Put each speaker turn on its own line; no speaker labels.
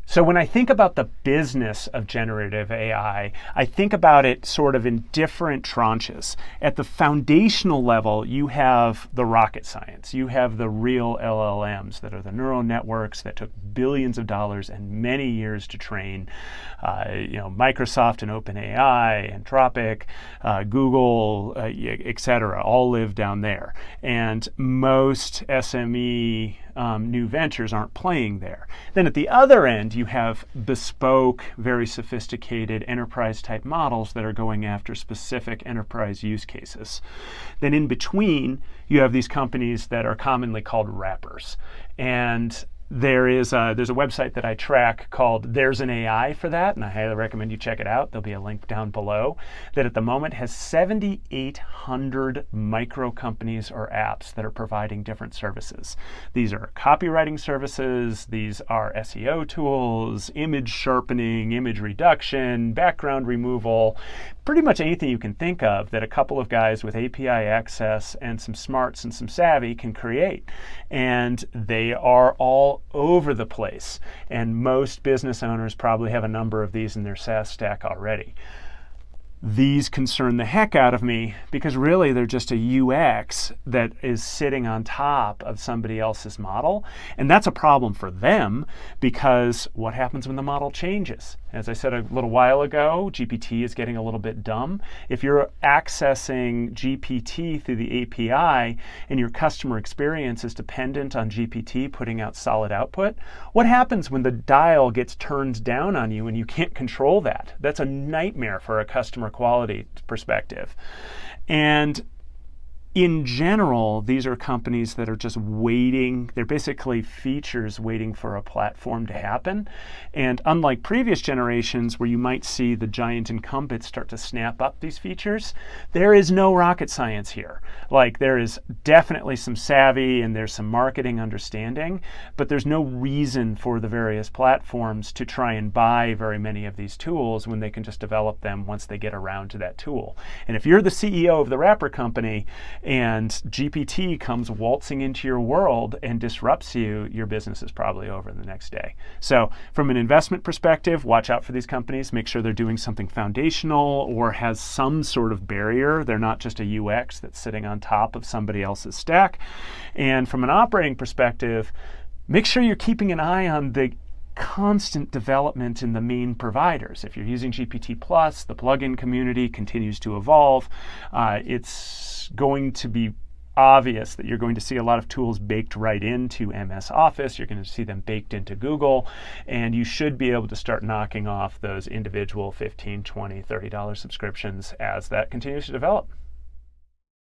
So when I think about the business of generative AI, I think about it sort of in different tranches. At the foundational level, you have the rocket science. You have the real LLMs that are the neural networks that took billions of dollars and many years to train. Microsoft and OpenAI, Anthropic, Google, etc. all live down there. And most SME new ventures aren't playing there. Then at the other end, you have bespoke, very sophisticated enterprise-type models that are going after specific enterprise use cases. Then in between, you have these companies that are commonly called wrappers. And there's a website that I track called There's an AI for that, and I highly recommend you check it out. There'll be a link down below that at the moment has 7,800 micro companies or apps that are providing different services. These are copywriting services, these are SEO tools, image sharpening, image reduction, background removal, pretty much anything you can think of that a couple of guys with API access and some smarts and some savvy can create. And they are all over the place. And most business owners probably have a number of these in their SaaS stack already. These concern the heck out of me because really they're just a UX that is sitting on top of somebody else's model. And that's a problem for them because what happens when the model changes? As I said a little while ago, GPT is getting a little bit dumb. If you're accessing GPT through the API and your customer experience is dependent on GPT putting out solid output, what happens when the dial gets turned down on you and you can't control that? That's a nightmare for a customer quality perspective. And in general, these are companies that are just waiting. They're basically features waiting for a platform to happen. And unlike previous generations where you might see the giant incumbents start to snap up these features, there is no rocket science here. Like there is definitely some savvy and there's some marketing understanding, but there's no reason for the various platforms to try and buy very many of these tools when they can just develop them once they get around to that tool. And if you're the CEO of the wrapper company, and GPT comes waltzing into your world and disrupts you, your business is probably over the next day. So from an investment perspective, watch out for these companies. Make sure they're doing something foundational or has some sort of barrier. They're not just a UX that's sitting on top of somebody else's stack. And from an operating perspective, make sure you're keeping an eye on the constant development in the main providers. If you're using GPT Plus, the plugin community continues to evolve. It's going to be obvious that you're going to see a lot of tools baked right into MS Office. You're going to see them baked into Google, and you should be able to start knocking off those individual $15, $20, $30 subscriptions as that continues to develop.